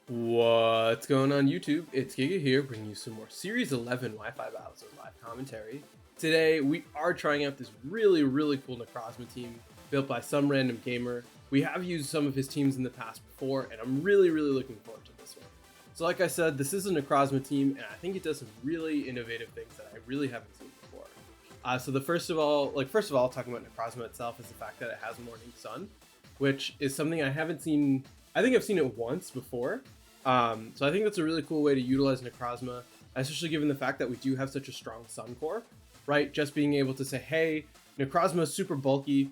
What's going on YouTube? It's Giga here, bringing you some more Series 11 Wi-Fi battles with live commentary. Today, we are trying out this really cool Necrozma team built by SomeRandomGamer. We have used some of his teams in the past before, and I'm really looking forward to this one. So like I said, this is a Necrozma team, and I think it does some really innovative things that I really haven't seen before. So first of all, talking about Necrozma itself is the fact that it has Morning Sun, which is something I haven't seen. I think I've seen it once before. So I think that's a really cool way to utilize Necrozma, especially given the fact that we do have such a strong Sun core, right? Just being able to say, hey, Necrozma is super bulky.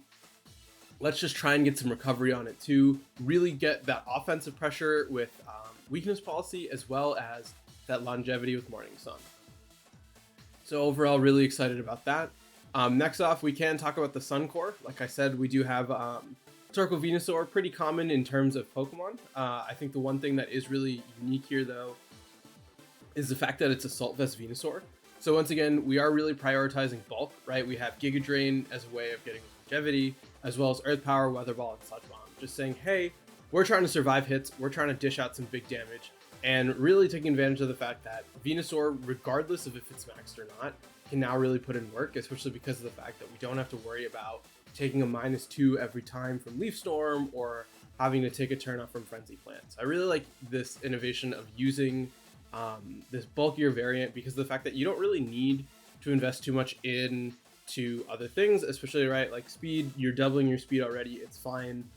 Let's just try and get some recovery on it too. Really get that offensive pressure with weakness policy, as well as that longevity with Morning Sun. So overall, really excited about that. Next off, we can talk about the Sun core. Like I said, we do have Circle Venusaur, pretty common in terms of Pokemon. I think the one thing that is really unique here, though, is the fact that it's Assault Vest Venusaur. So once again, we are really prioritizing bulk, right? We have Giga Drain as a way of getting longevity, as well as Earth Power, Weather Ball, and Sludge Bomb. Just saying, hey, we're trying to survive hits, we're trying to dish out some big damage, and really taking advantage of the fact that Venusaur, regardless of if it's maxed or not, can now really put in work, especially because of the fact that we don't have to worry about taking a -2 every time from Leaf Storm or having to take a turn off from Frenzy Plants. I really like this innovation of using this bulkier variant because of the fact that you don't really need to invest too much into other things, especially, right, like speed. You're doubling your speed already, it's fine.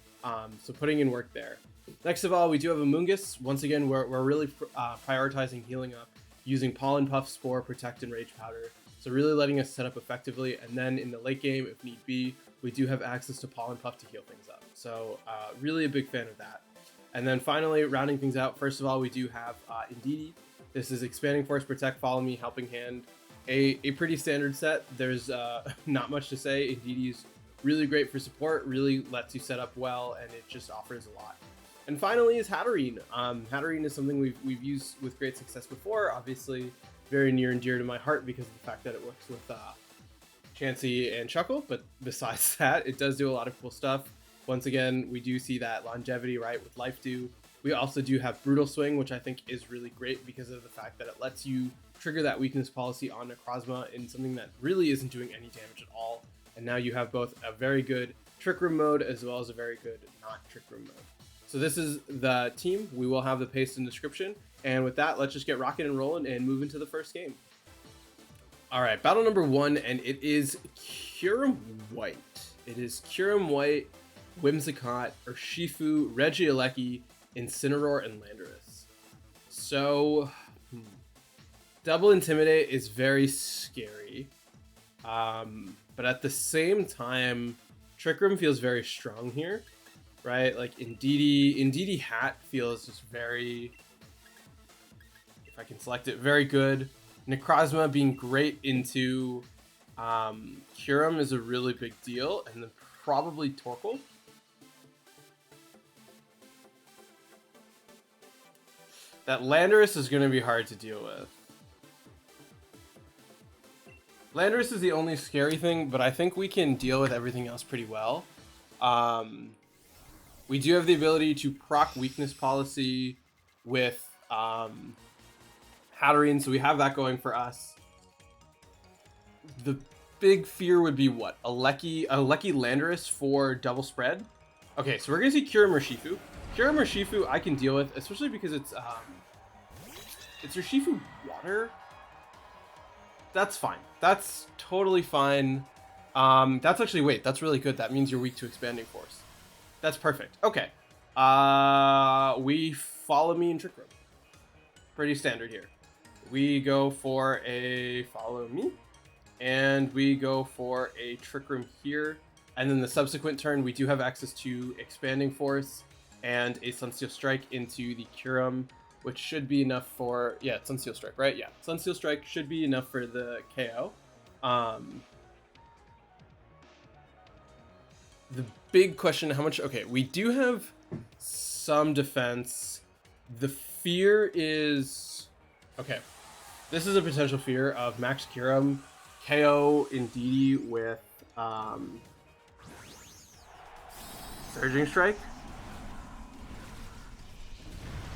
So putting in work there. Next of all, we do have Amoonguss. Once again, we're really prioritizing healing up using Pollen Puff, Spore, Protect, and Rage Powder. So really letting us set up effectively, and then in the late game, if need be, we do have access to Pollen Puff to heal things up. So really a big fan of that. And then finally, rounding things out, first of all, we do have Indeedee. This is Expanding Force, Protect, Follow Me, Helping Hand. A pretty standard set. There's not much to say. Indeedee's really great for support, really lets you set up well, and it just offers a lot. And finally is Hatterene. Hatterene is something we've used with great success before, obviously very near and dear to my heart because of the fact that it works with Chansey and Chuckle, but besides that, it does do a lot of cool stuff. Once again, we do see that longevity, right, with Life Dew. We also do have Brutal Swing, which I think is really great because of the fact that it lets you trigger that weakness policy on Necrozma in something that really isn't doing any damage at all. And now you have both a very good Trick Room mode as well as a very good not Trick Room mode. So this is the team. We will have the paste in the description. And with that, let's just get rocking and rolling and move into the first game. All right, battle number 1, and it is Kyurem White. It is Kyurem White, Whimsicott, Urshifu, Regieleki, Incineroar, and Landorus. So, Double Intimidate is very scary. But at the same time, Trick Room feels very strong here, right? Like Indeedee Hat feels just very, if I can select it, very good. Necrozma being great into Kyurem is a really big deal, and then probably Torkoal. That Landorus is going to be hard to deal with. Landorus is the only scary thing, but I think we can deal with everything else pretty well. We do have the ability to proc weakness policy with Hatterene, so we have that going for us. The big fear would be what? A lucky Landorus for double spread? Okay, so we're going to see Kyurem Urshifu. Kyurem Urshifu I can deal with, especially because it's Urshifu water. That's fine. That's totally fine. That's actually, wait, that's really good. That means you're weak to Expanding Force. That's perfect. Okay. We Follow Me in Trick Room. Pretty standard here. We go for a Follow Me, and we go for a Trick Room here. And then the subsequent turn, we do have access to Expanding Force and a Sunsteel Strike into the Kyurem, which should be enough for, yeah, Sunsteel Strike, right? Yeah, Sunsteel Strike should be enough for the KO. The big question, how much, okay, we do have some defense. The fear is, okay, this is a potential fear of Max Kyurem, KO Indeedee with Surging Strike.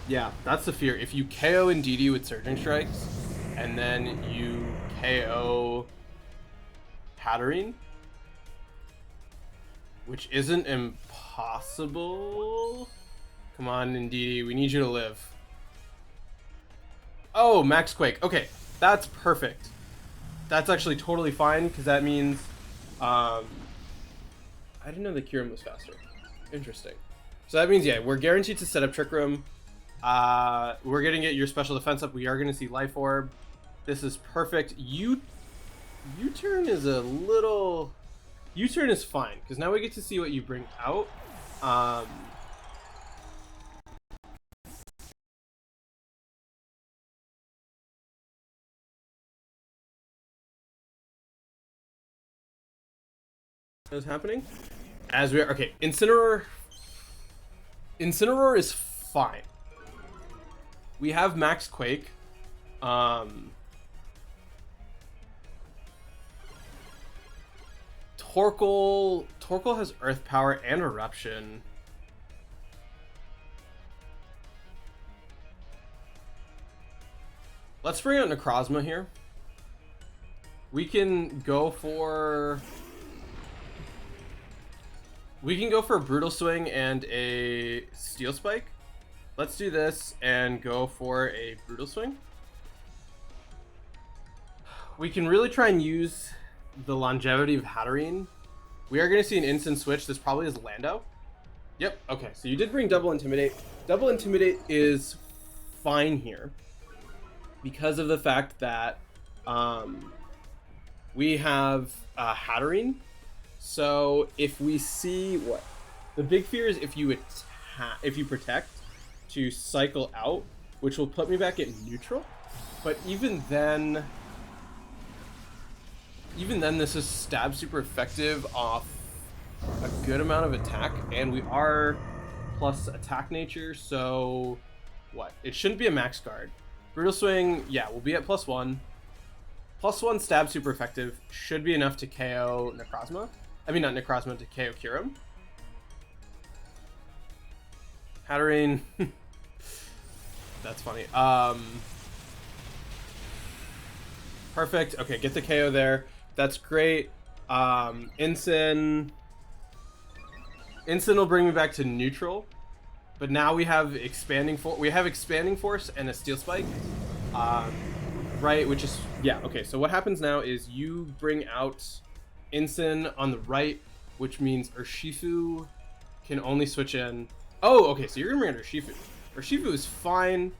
Yeah, that's the fear. If you KO Indeedee with Surging Strikes, and then you KO Hatterene, which isn't impossible. Come on, Indeedee, we need you to live. Oh, Max Quake. Okay, that's perfect. That's actually totally fine, because that means... I didn't know the Kyurem was faster. Interesting. So that means, yeah, we're guaranteed to set up Trick Room. We're going to get your special defense up. We are going to see Life Orb. This is perfect. U-turn is a little... U-turn is fine, because now we get to see what you bring out. Is happening as we are. Okay, Incineroar is fine. We have Max Quake. Torkoal has Earth Power and Eruption. Let's bring out Necrozma here. We can go for a Brutal Swing and a Steel Spike. Let's do this and go for a Brutal Swing. We can really try and use the longevity of Hatterene. We are going to see an instant switch. This probably is Lando. Yep, okay, so you did bring Double Intimidate. Double Intimidate is fine here because of the fact that we have Hatterene. So if we see what the big fear is, if you protect to cycle out, which will put me back at neutral. But even then this is stab super effective off a good amount of attack, and we are plus attack nature, so what? It shouldn't be a max guard. Brutal Swing, yeah, we'll be at +1. +1 stab super effective should be enough to KO Necrozma. I mean, not Necrozma, to KO Kyurem. Hatterene. That's funny. Perfect. Okay, get the KO there. That's great. Incin will bring me back to neutral. But now we have expanding force and a Steel Spike. Right, which is, yeah, okay, so what happens now is you bring out Incin on the right, which means Urshifu can only switch in. Oh, okay, so you're gonna bring out Urshifu. Urshifu is fine.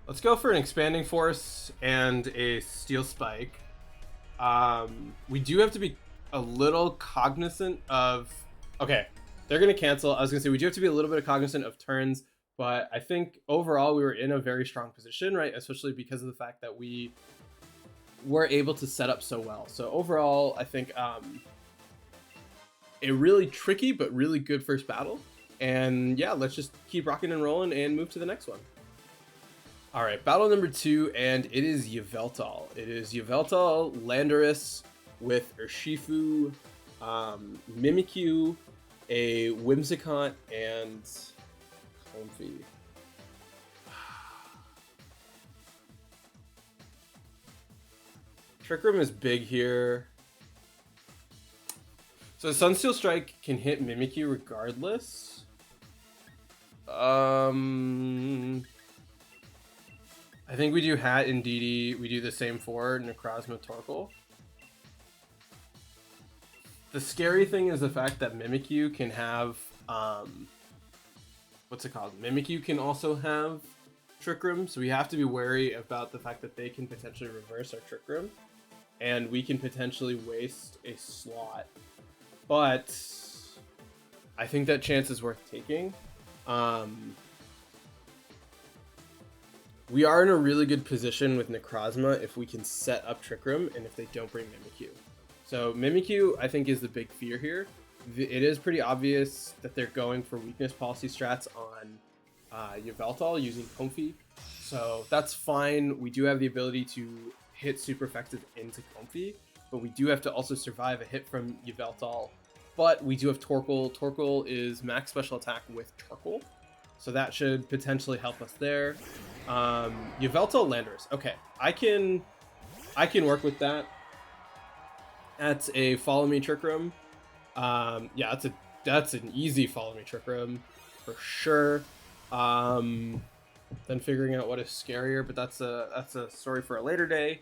Let's go for an Expanding Force and a Steel Spike. We do have to be a little cognizant of... Okay, they're going to cancel. I was going to say, we do have to be a little bit cognizant of turns, but I think overall we were in a very strong position, right? Especially because of the fact that we were able to set up so well. So overall, I think a really tricky but really good first battle. And yeah, let's just keep rocking and rolling and move to the next one. All right, battle number 2, and it is Yveltal. It is Yveltal, Landorus with Urshifu, Mimikyu, a Whimsicott, and Comfy. Trick Room is big here. So Sunsteel Strike can hit Mimikyu regardless. I think we do Hat and Indeedee. We do the same for Necrozma Torkoal. The scary thing is the fact that Mimikyu can have, what's it called? Mimikyu can also have Trick Room, so we have to be wary about the fact that they can potentially reverse our Trick Room, and we can potentially waste a slot. But I think that chance is worth taking. We are in a really good position with Necrozma if we can set up Trick Room and if they don't bring Mimikyu. So Mimikyu, I think, is the big fear here. It is pretty obvious that they're going for weakness policy strats Yveltal using Comfy. So that's fine. We do have the ability to hit super effective into Comfy, but we do have to also survive a hit from Yveltal. But we do have Torkoal. Torkoal is max special attack with Charcoal, so that should potentially help us there. Yveltal Landorus. Okay, I can work with that. That's a Follow Me Trick Room. Yeah, that's an easy Follow Me Trick Room for sure. Then figuring out what is scarier, but that's a story for a later day.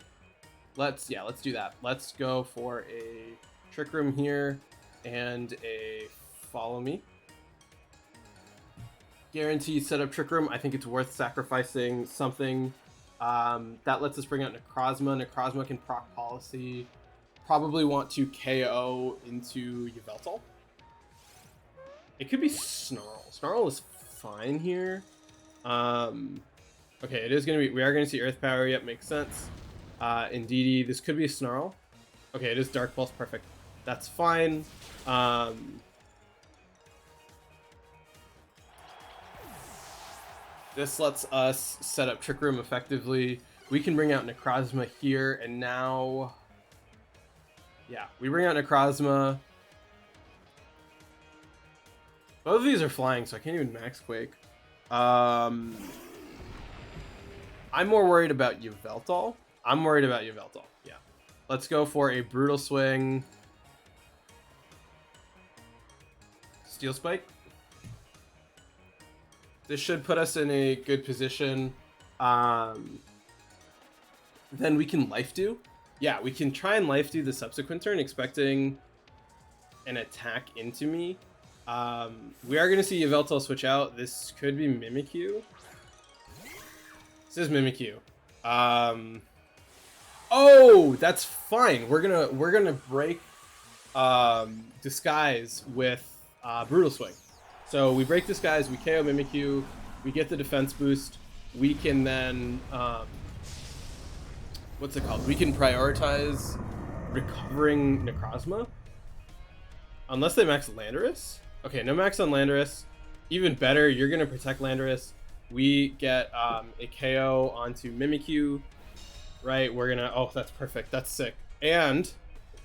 Let's do that. Let's go for a Trick Room here and a Follow Me. Guaranteed setup Trick Room. I think it's worth sacrificing something. That lets us bring out Necrozma. Necrozma can proc Policy. Probably want to KO into Yveltal. It could be Snarl. Snarl is fine here. Okay, it is gonna be. We are gonna see Earth Power. Yep, makes sense. Indeedy, this could be a Snarl. Okay, it is Dark Pulse. Perfect. That's fine. This lets us set up Trick Room effectively. We can bring out Necrozma here, and now, yeah, we bring out Necrozma. Both of these are flying, so I can't even Max Quake. I'm more worried about Yveltal. Yeah. Let's go for a Brutal Swing. Steel Spike. This should put us in a good position. Then we can Life Dew. Yeah, we can try and Life Dew the subsequent turn, expecting an attack into me. We are going to see Yveltal switch out. This could be Mimikyu. This is Mimikyu. Oh, that's fine. We're gonna break Disguise with Brutal Swing. So we break Disguise, we KO Mimikyu, we get the defense boost. We can then what's it called? We can prioritize recovering Necrozma. Unless they max Landorus. Okay, no max on Landorus. Even better, you're gonna protect Landorus. We get a KO onto Mimikyu. Right, we're gonna. Oh, that's perfect. That's sick. And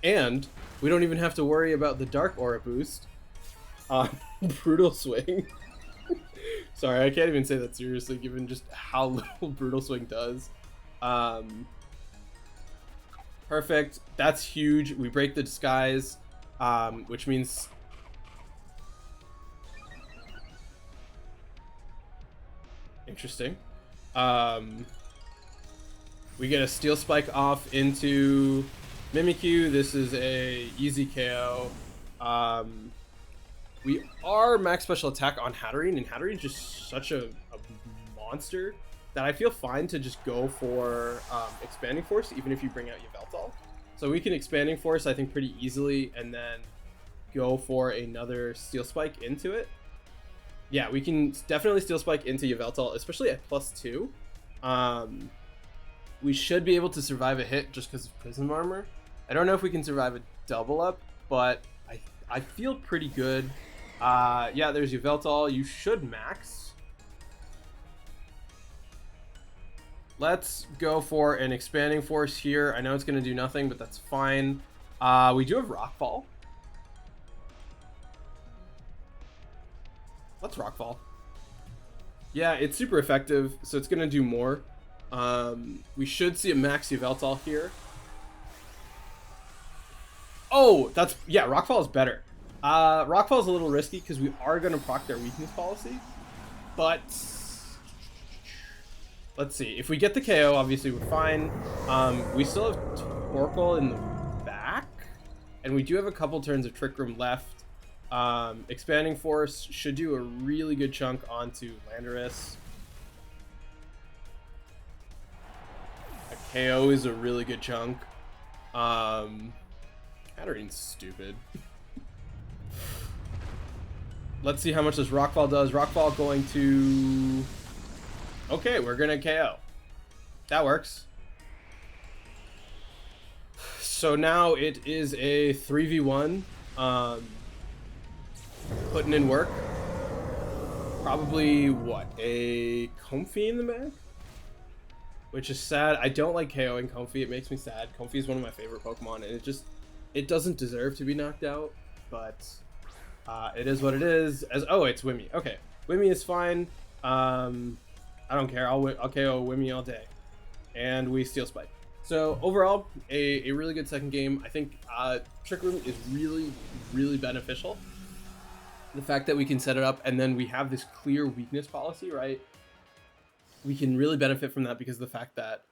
we don't even have to worry about the Dark Aura boost on Brutal Swing. Sorry, I can't even say that seriously, given just how little Brutal Swing does. Perfect. That's huge. We break the Disguise, which means. Interesting. We get a Steel Spike off into Mimikyu. This is a easy KO. We are max special attack on Hatterene, and Hatterene is just such a monster that I feel fine to just go for Expanding Force, even if you bring out Yveltal. So we can Expanding Force, I think, pretty easily, and then go for another Steel Spike into it. Yeah, we can definitely Steel Spike into Yveltal, especially at +2. We should be able to survive a hit just because of Prism Armor. I don't know if we can survive a double up, but I feel pretty good. Yeah, there's Yveltal. You should max. Let's go for an Expanding Force here. I know it's going to do nothing, but that's fine. We do have Rockfall. Let's Rockfall. Yeah, it's super effective, so it's going to do more. We should see a max Yveltal here. Oh, that's, yeah, Rockfall is better. Rockfall is a little risky because we are going to proc their weakness policy, but let's see. If we get the KO, obviously we're fine. We still have Torkoal in the back, and we do have a couple turns of Trick Room left. Expanding Force should do a really good chunk onto Landorus. A KO is a really good chunk. Hatterene's stupid. Let's see how much this Rockfall does. Rockfall going to... Okay, we're gonna KO. That works. So now it is a 3v1. Putting in work. Probably, what, a Comfy in the bag? Which is sad. I don't like KOing Comfy. It makes me sad. Comfy is one of my favorite Pokemon, and it doesn't deserve to be knocked out, but it is what it is. Oh, it's Wimmy. Okay, Wimmy is fine. I don't care. I'll KO Wimmy all day. And we Steel Spike. So overall, a really good second game. I think Trick Room is really, really beneficial. The fact that we can set it up and then we have this clear weakness policy, right? We can really benefit from that because of the fact that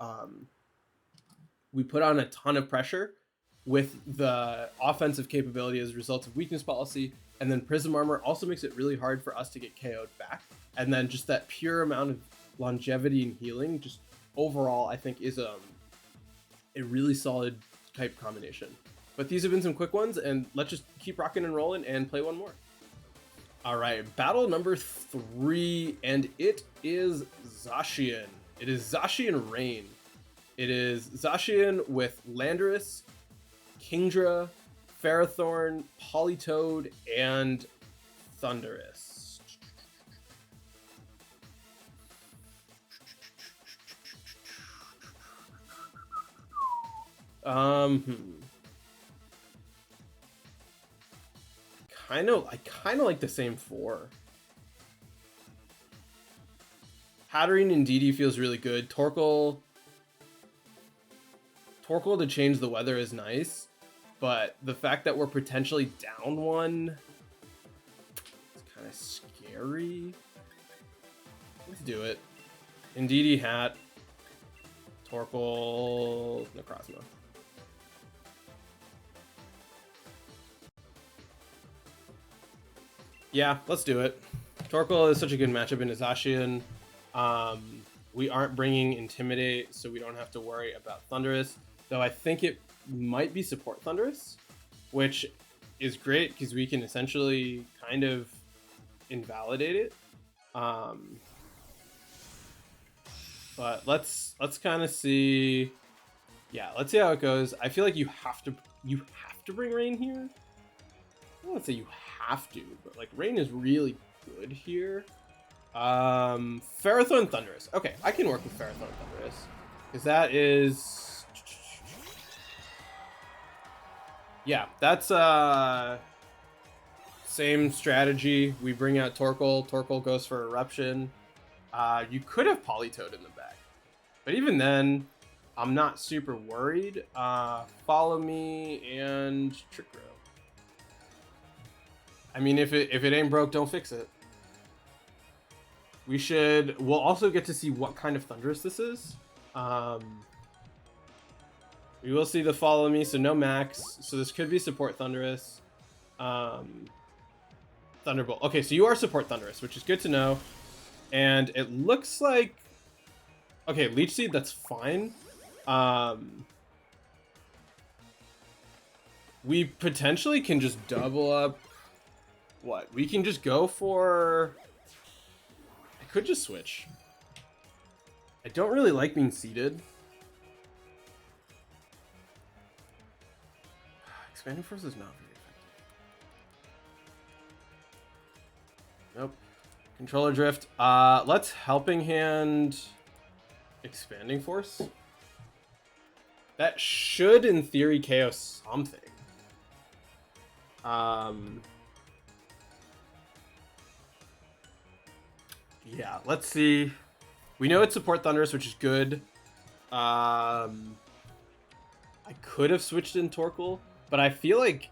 we put on a ton of pressure with the offensive capability as a result of weakness policy, and then Prism Armor also makes it really hard for us to get KO'd back. And then just that pure amount of longevity and healing, just overall, I think is a really solid type combination. But these have been some quick ones, and let's just keep rocking and rolling and play one more. All right, battle number 3, and it is Zacian. It is Zacian Rain. It is Zacian with Landorus, Kingdra, Ferrothorn, Politoed, and Thundurus. I kind of like the same 4. Hatterene and Didi feels really good. Torkoal to change the weather is nice, but the fact that we're potentially down 1 is kind of scary. Let's do it. Indeedee, Hat, Torkoal, Necrozma. Yeah, let's do it. Torkoal is such a good matchup in Zacian. We aren't bringing Intimidate, so we don't have to worry about Thundurus. Though I think it might be support Thundurus, which is great because we can essentially kind of invalidate it. But let's kind of see. Yeah, let's see how it goes. I feel like you have to bring Rain here. I don't want to say you have to, but like Rain is really good here. Ferrothorn Thundurus. Okay, I can work with Ferrothorn Thundurus because that is, yeah, that's same strategy. We bring out Torkoal. Torkoal goes for Eruption. You could have Politoed in the back, but even then, I'm not super worried. Follow Me and Trick Row. I mean, if it ain't broke, don't fix it. We'll also get to see what kind of Thundurus this is. We will see the Follow Me, so no Max. So this could be support Thundurus. Thunderbolt. Okay, so you are support Thundurus, which is good to know. And it looks like, okay, Leech Seed, that's fine. We potentially can just double up. What? We can just go for, I could just switch. I don't really like being seated. Expanding Force is not very effective. Nope. Controller Drift. Let's Helping Hand Expanding Force. That should, in theory, KO something. Yeah, let's see. We know it's support Thundurus, which is good. I could have switched in Torkoal, but I feel like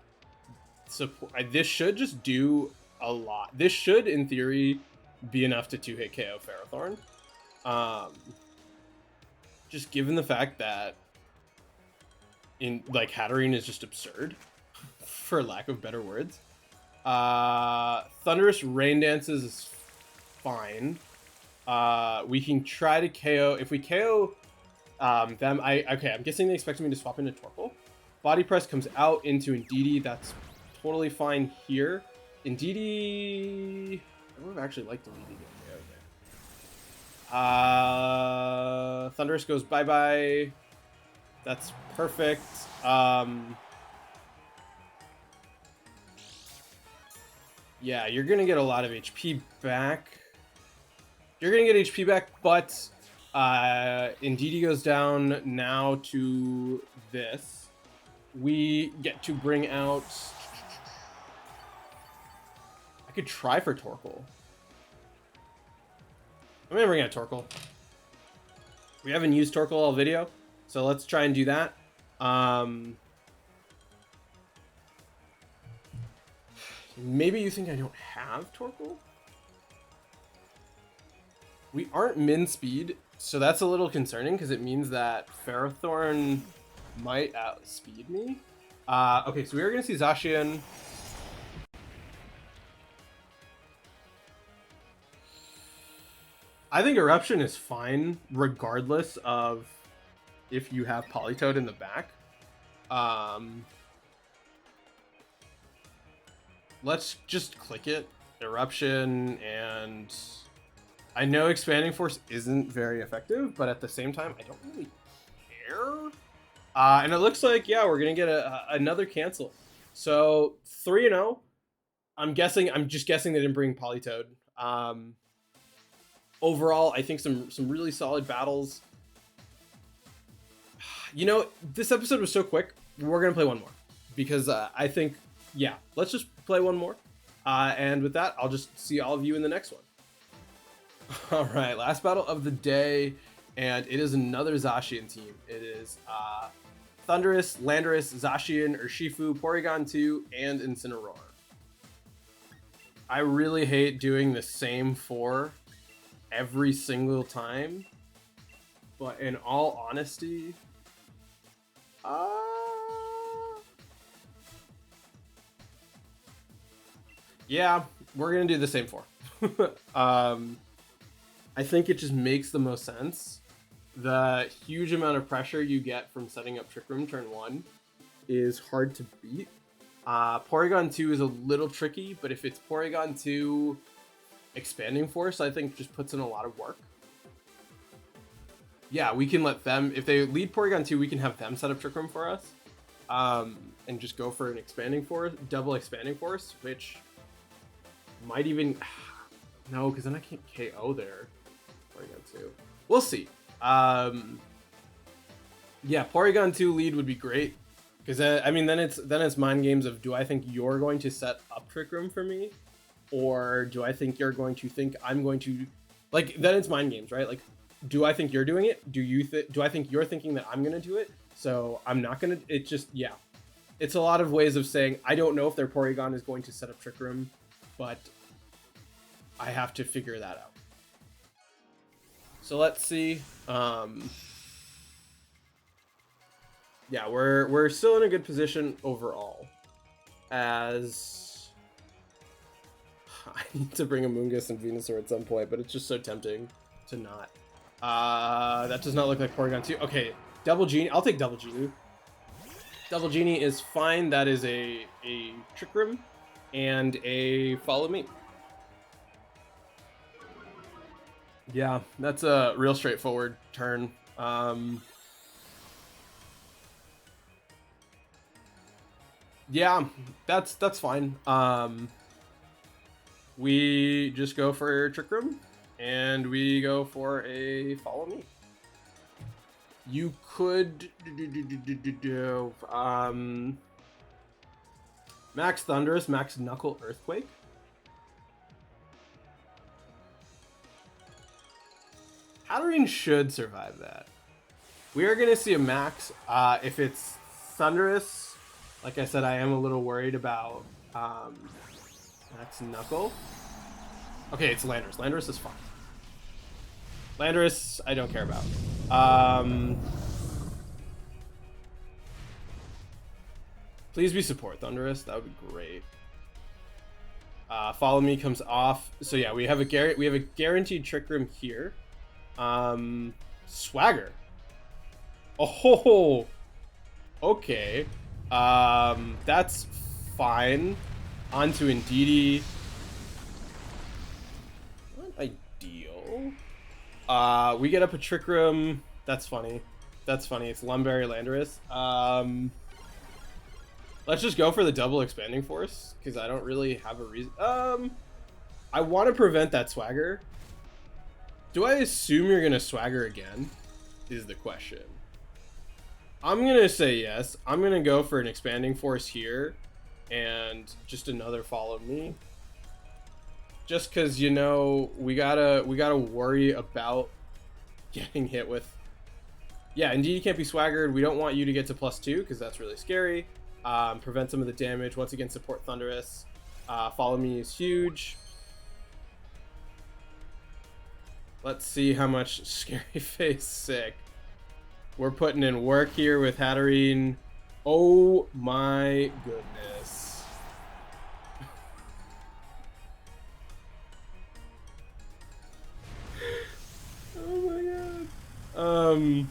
this should just do a lot. This should, in theory, be enough to 2-hit KO Ferrothorn. Just given the fact that Hatterene is just absurd, for lack of better words. Thundurus Rain Dances is fine. We can try to KO. If we KO them, okay, I'm guessing they expect me to swap into Torkoal. Body Press comes out into Indeedee. That's totally fine here. Indeedee, I would have actually liked Indeedee to get KO there. Thundurus goes bye-bye. That's perfect. Yeah, you're gonna get a lot of HP back. You're gonna get HP back, but Indeedee goes down now to this. We get to bring out... I could try for Torkoal. I'm gonna bring out Torkoal. We haven't used Torkoal all video, so let's try and do that. Maybe you think I don't have Torkoal? We aren't min speed, so that's a little concerning because it means that Ferrothorn might outspeed me. Okay, so we are going to see Zacian. I think Eruption is fine regardless of if you have Politoed in the back. Let's just click it. Eruption, and I know Expanding Force isn't very effective, but at the same time, I don't really care. And it looks like, yeah, we're going to get another cancel. So 3-0. I'm just guessing they didn't bring Politoed. Overall, I think some really solid battles. You know, this episode was so quick. We're going to play one more because I think, yeah, let's just play one more. And with that, I'll just see all of you in the next one. All right, last battle of the day, and it is another Zacian team. It is Thundurus, Landorus, Zacian, Urshifu, Porygon 2, and Incineroar. I really hate doing the same 4 every single time, but in all honesty, yeah, we're gonna do the same 4. I think it just makes the most sense. The huge amount of pressure you get from setting up Trick Room turn 1 is hard to beat. Porygon 2 is a little tricky, but if it's Porygon 2 Expanding Force, I think just puts in a lot of work. Yeah, we can let them, if they lead Porygon 2, we can have them set up Trick Room for us. And just go for an Expanding Force, double Expanding Force, which might even... No, because then I can't KO there. Porygon 2. We'll see. Yeah, Porygon 2 lead would be great. Because, I mean, then it's mind games of, do I think you're going to set up Trick Room for me? Or do I think you're going to think I'm going to... Like, then it's mind games, right? Like, do I think you're doing it? Do I think you're thinking that I'm going to do it? So I'm not going to... It just, yeah. It's a lot of ways of saying, I don't know if their Porygon is going to set up Trick Room, but I have to figure that out. So let's see. Yeah, we're still in a good position overall. As I need to bring a Moongus and Venusaur at some point, but it's just so tempting to not. That does not look like Porygon 2. Okay, Double Genie. I'll take Double Genie. Double Genie is fine. That is a Trick Room and a Follow Me. Yeah, that's a real straightforward turn. Yeah, that's fine. We just go for Trick Room, and we go for a Follow Me. You could Max Thundurus, Max Knuckle Earthquake. Hatterene should survive that. We are going to see a Max. If it's Thundurus, like I said, I am a little worried about Max Knuckle. Okay, it's Landorus. Landorus is fine. Landorus, I don't care about. Please be support Thundurus. That would be great. Follow Me comes off. So yeah, we have a guaranteed Trick Room here. Swagger. Oh, okay. That's fine. On to Indeedee. Not ideal. We get up a Trick Room. That's funny. That's funny. It's Lumberry Landorus. Let's just go for the double Expanding Force, because I don't really have a reason. I want to prevent that Swagger. Do I assume you're gonna swagger again? Is the question. I'm gonna say yes. I'm gonna go for an expanding force here and just another follow me. Just cause you know we gotta worry about getting hit with. Yeah, indeed you can't be swaggered. We don't want you to get to +2 because that's really scary. Prevent some of the damage. Once again, support Thunderous. Follow me is huge. Let's see how much Scary Face sick. We're putting in work here with Hatterene. Oh my goodness. Oh my god.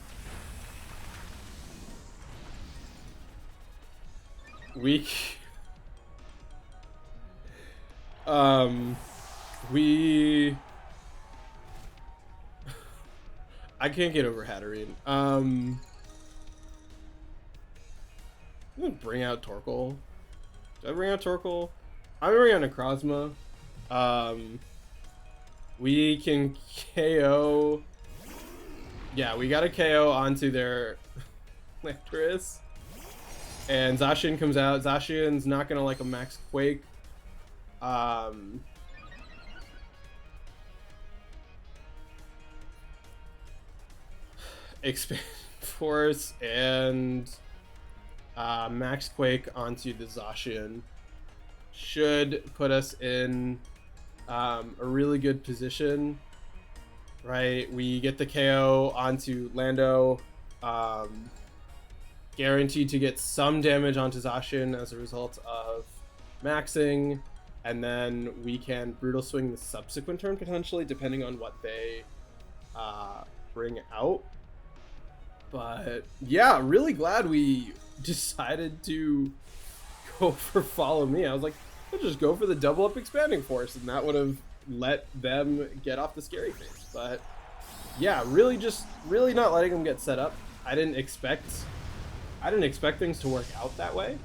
I can't get over Hatterene. I'm gonna bring out Torkoal. Did I bring out Torkoal? I'm gonna bring out Necrozma. We can KO. Yeah, we got a KO onto their Landorus. And Zacian comes out. Zacian's not gonna like a max Quake. Expand Force and Max Quake onto the Zacian should put us in a really good position, right? We get the KO onto Lando, guaranteed to get some damage onto Zacian as a result of maxing, and then we can Brutal Swing the subsequent turn potentially, depending on what they bring out. But yeah, really glad we decided to go for Follow Me. I was like, I'll just go for the double up Expanding Force, and that would have let them get off the Scary Face. But yeah, really not letting them get set up. I didn't expect things to work out that way.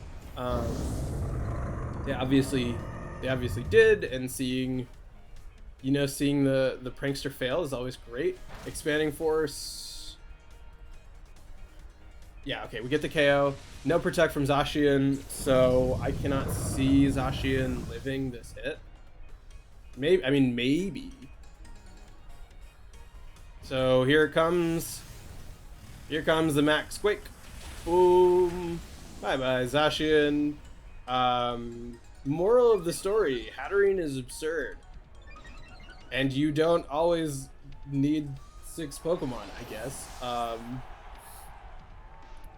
They obviously did, and seeing the prankster fail is always great. Expanding Force. Yeah, okay, we get the KO. No protect from Zacian, so I cannot see Zacian living this hit. Maybe. So here it comes. Here comes the Max Quake. Boom. Bye-bye, Zacian. Moral of the story, Hatterene is absurd. And you don't always need 6 Pokemon, I guess.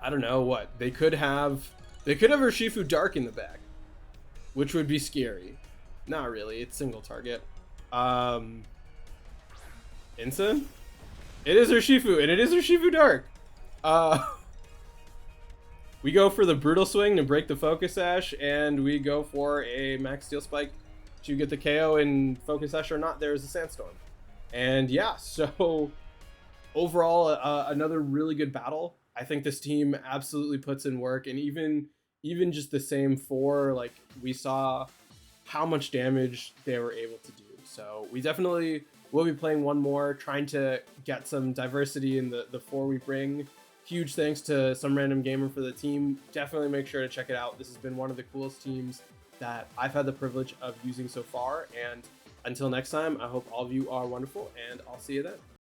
I don't know what. They could have Urshifu Dark in the back, which would be scary. Not really, it's single target. Ensign? It is Urshifu, and it is Urshifu Dark. We go for the Brutal Swing to break the Focus Sash, and we go for a Max Steel Spike to get the KO in Focus Sash or not. There's a Sandstorm. And yeah, so overall, another really good battle. I think this team absolutely puts in work, and even just the same 4, like, we saw how much damage they were able to do. So we definitely will be playing one more, trying to get some diversity in the 4 we bring. Huge thanks to SomeRandomGamer for the team. Definitely make sure to check it out. This has been one of the coolest teams that I've had the privilege of using so far. And until next time, I hope all of you are wonderful, and I'll see you then.